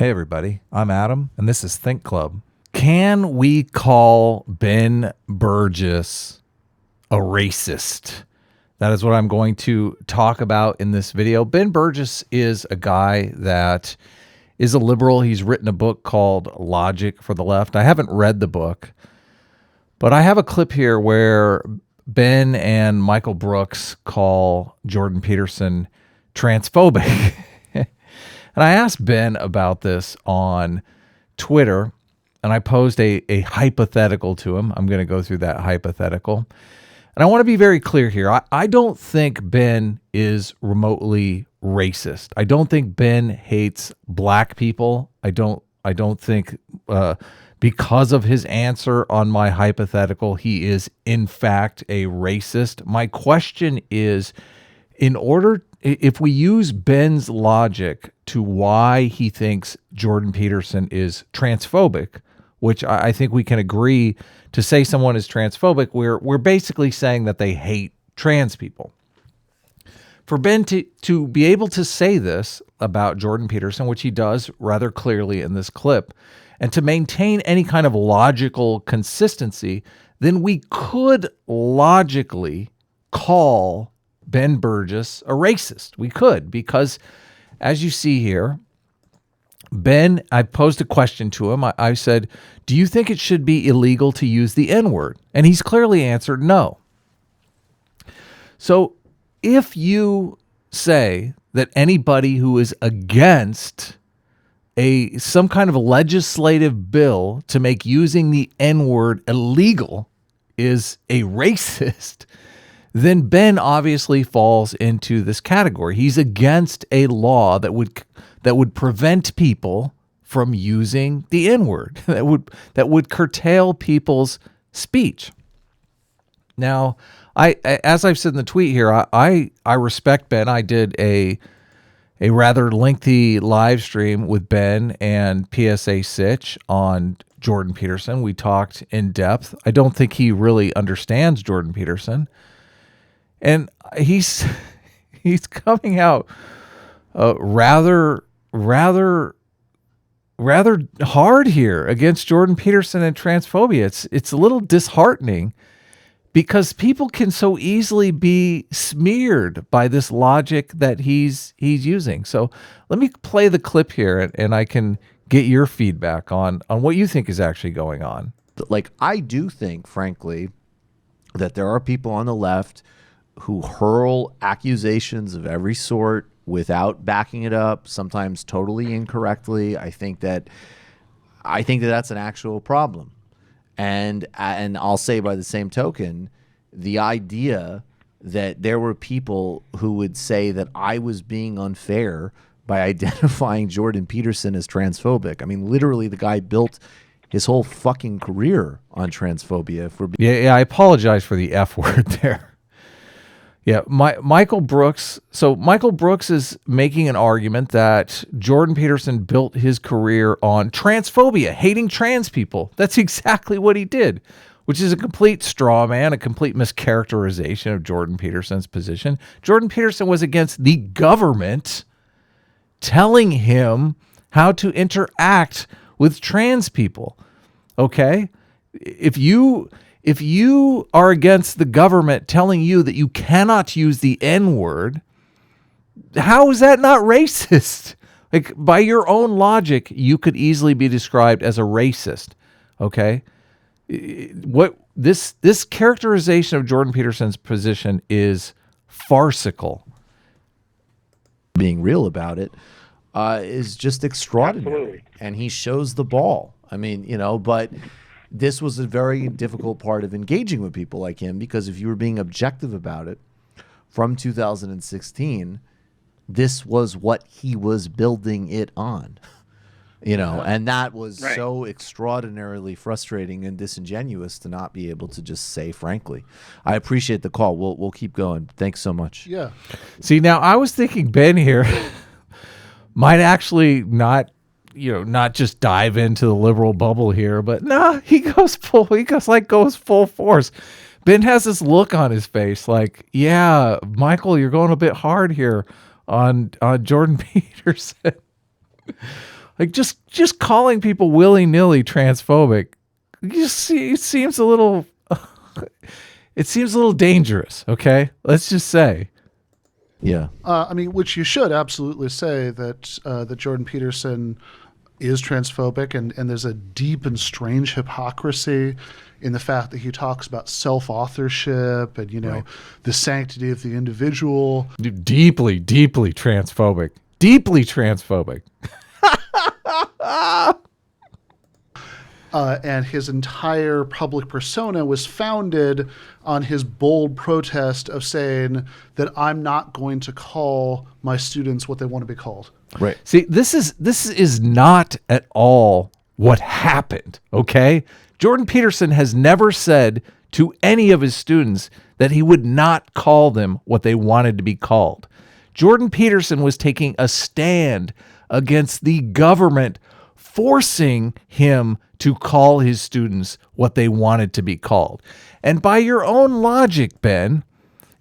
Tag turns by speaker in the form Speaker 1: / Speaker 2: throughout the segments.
Speaker 1: Hey everybody, I'm Adam, and this is Think Club. Can we call Ben Burgess a racist? That is what I'm going to talk about in this video. Ben Burgess is a guy that is a liberal. He's written a book called Logic for the Left. I haven't read the book, but I have a clip here where Ben and Michael Brooks call Jordan Peterson transphobic. And I asked Ben about this on Twitter, and I posed a hypothetical to him. I'm going to go through that hypothetical. And I want to be very clear here. I don't think Ben is remotely racist. I don't think Ben hates black people. I don't think because of his answer on my hypothetical, he is in fact a racist. My question is, if we use Ben's logic to why he thinks Jordan Peterson is transphobic, which I think we can agree to say someone is transphobic, we're basically saying that they hate trans people. For Ben to be able to say this about Jordan Peterson, which he does rather clearly in this clip, and to maintain any kind of logical consistency, then we could logically call Ben Burgess a racist. We could, because as you see here, Ben, I posed a question to him. I said, do you think it should be illegal to use the N-word? And he's clearly answered no. So if you say that anybody who is against some kind of legislative bill to make using the N-word illegal is a racist, then Ben obviously falls into this category. He's against a law that would prevent people from using the N-word, that would curtail people's speech. Now, as I've said in the tweet here, I respect Ben. I did a rather lengthy live stream with Ben and PSA Sitch on Jordan Peterson. We talked in depth. I don't think he really understands Jordan Peterson. And he's coming out rather hard here against Jordan Peterson and transphobia. It's a little disheartening because people can so easily be smeared by this logic that he's using. So let me play the clip here, and I can get your feedback on what you think is actually going on.
Speaker 2: Like, I do think, frankly, that there are people on the left who hurl accusations of every sort without backing it up, sometimes totally incorrectly. I think that that's an actual problem. And I'll say by the same token, the idea that there were people who would say that I was being unfair by identifying Jordan Peterson as transphobic. I mean, literally, the guy built his whole fucking career on transphobia.
Speaker 1: Yeah, I apologize for the F word there. Yeah, Michael Brooks. So Michael Brooks is making an argument that Jordan Peterson built his career on transphobia, hating trans people. That's exactly what he did, which is a complete straw man, a complete mischaracterization of Jordan Peterson's position. Jordan Peterson was against the government telling him how to interact with trans people. Okay? If you are against the government telling you that you cannot use the N-word, how is that not racist? Like, by your own logic, you could easily be described as a racist. Okay? What this characterization of Jordan Peterson's position is farcical.
Speaker 2: Being real about it is just extraordinary. Absolutely. And he shows the ball. I mean, but this was a very difficult part of engaging with people like him, because if you were being objective about it, from 2016, this was what he was building it on, and that was right. So extraordinarily frustrating and disingenuous to not be able to just say frankly. I appreciate the call. We'll keep going. Thanks so much.
Speaker 3: Yeah.
Speaker 1: See, now I was thinking Ben here might actually not just dive into the liberal bubble here, but no, he goes full force. Ben has this look on his face like, yeah, Michael, you're going a bit hard here on Jordan Peterson. Like just calling people willy-nilly transphobic, it seems a little dangerous, okay? Let's just say.
Speaker 2: Yeah.
Speaker 3: Which you should absolutely say that Jordan Peterson is transphobic, and there's a deep and strange hypocrisy in the fact that he talks about self-authorship and, the sanctity of the individual.
Speaker 1: Deeply, deeply transphobic. Deeply transphobic.
Speaker 3: And his entire public persona was founded on his bold protest of saying that I'm not going to call my students what they want to be called.
Speaker 2: Right.
Speaker 1: See, this is not at all what happened, okay? Jordan Peterson has never said to any of his students that he would not call them what they wanted to be called. Jordan Peterson was taking a stand against the government forcing him to call his students what they wanted to be called. And by your own logic, Ben,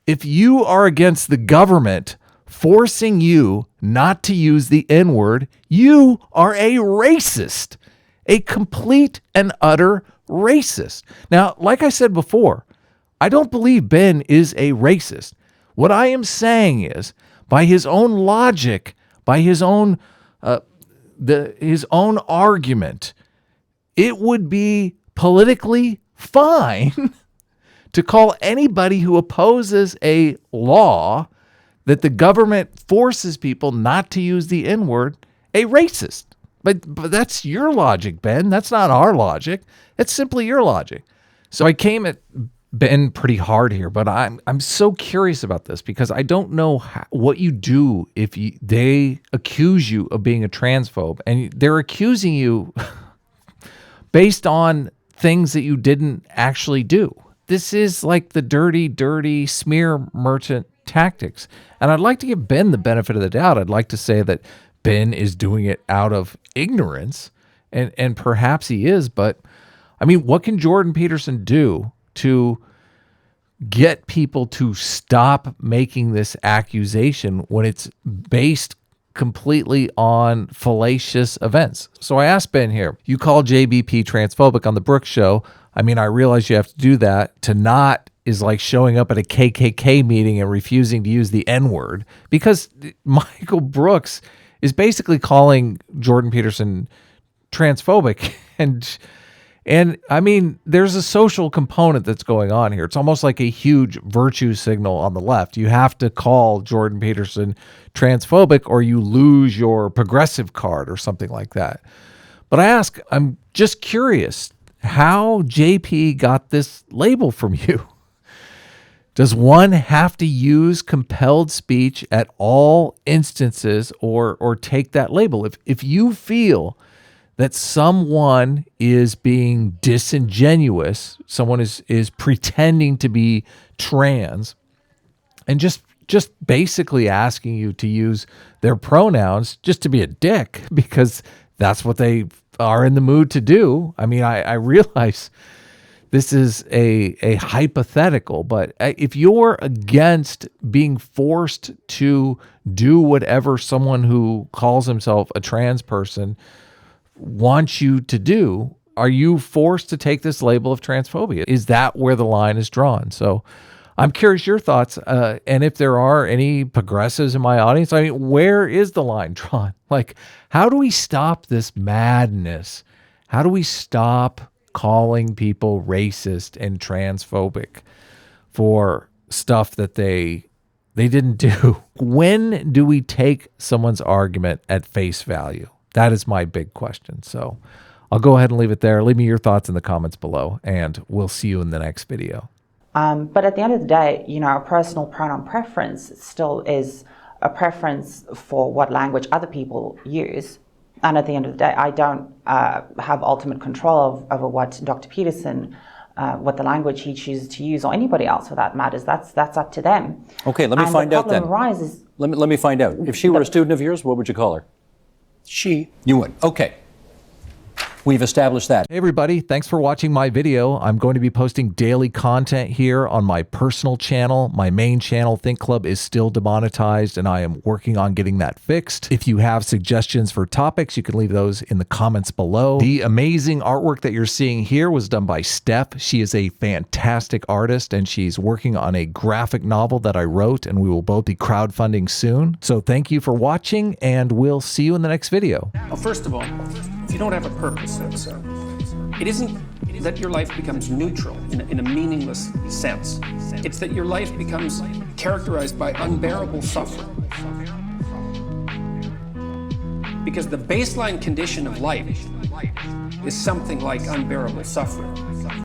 Speaker 1: if you are against the government forcing you not to use the N-word, you are a racist, a complete and utter racist. Now, like I said before, I don't believe Ben is a racist. What I am saying is, by his own logic, by his own his own argument, it would be politically fine to call anybody who opposes a law that the government forces people not to use the N-word a racist. But that's your logic, Ben. That's not our logic. It's simply your logic. So I came at Ben pretty hard here, but I'm so curious about this because I don't know what you do if they accuse you of being a transphobe, and they're accusing you based on things that you didn't actually do. This is like the dirty smear merchant tactics. And I'd like to give Ben the benefit of the doubt. I'd like to say that Ben is doing it out of ignorance, and perhaps he is, but I mean, what can Jordan Peterson do to get people to stop making this accusation when it's based completely on fallacious events? So I asked Ben here, you call JBP transphobic on the Brooks show. I mean, I realize you have to do that. To not is like showing up at a KKK meeting and refusing to use the N-word, because Michael Brooks is basically calling Jordan Peterson transphobic. And I mean, there's a social component that's going on here. It's almost like a huge virtue signal on the left. You have to call Jordan Peterson transphobic or you lose your progressive card or something like that. But I'm just curious how JP got this label from you. Does one have to use compelled speech at all instances or take that label? If you feel that someone is being disingenuous, someone is pretending to be trans, and just basically asking you to use their pronouns just to be a dick because that's what they are in the mood to do. I mean, I realize this is a hypothetical, but if you're against being forced to do whatever someone who calls himself a trans person wants you to do, are you forced to take this label of transphobia? Is that where the line is drawn? So I'm curious your thoughts. And if there are any progressives in my audience, I mean, where is the line drawn? Like, how do we stop this madness? How do we stop calling people racist and transphobic for stuff that they didn't do? When do we take someone's argument at face value? That is my big question. So I'll go ahead and leave it there. Leave me your thoughts in the comments below, and we'll see you in the next video.
Speaker 4: But at the end of the day, a personal pronoun preference still is a preference for what language other people use. And at the end of the day, I don't have ultimate control over what Dr. Peterson, what the language he chooses to use, or anybody else for that matters. That's up to them.
Speaker 5: Okay, let me find out then.
Speaker 4: The problem arises.
Speaker 5: Let me find out. If she were a student of yours, what would you call her?
Speaker 6: She.
Speaker 5: You would. Okay. We've established that.
Speaker 1: Hey everybody, thanks for watching my video. I'm going to be posting daily content here on my personal channel. My main channel, Think Club, is still demonetized and I am working on getting that fixed. If you have suggestions for topics, you can leave those in the comments below. The amazing artwork that you're seeing here was done by Steph. She is a fantastic artist and she's working on a graphic novel that I wrote, and we will both be crowdfunding soon. So thank you for watching and we'll see you in the next video.
Speaker 6: Well, first of all, if you don't have a purpose, it isn't that your life becomes neutral in a meaningless sense. It's that your life becomes characterized by unbearable suffering. Because the baseline condition of life is something like unbearable suffering.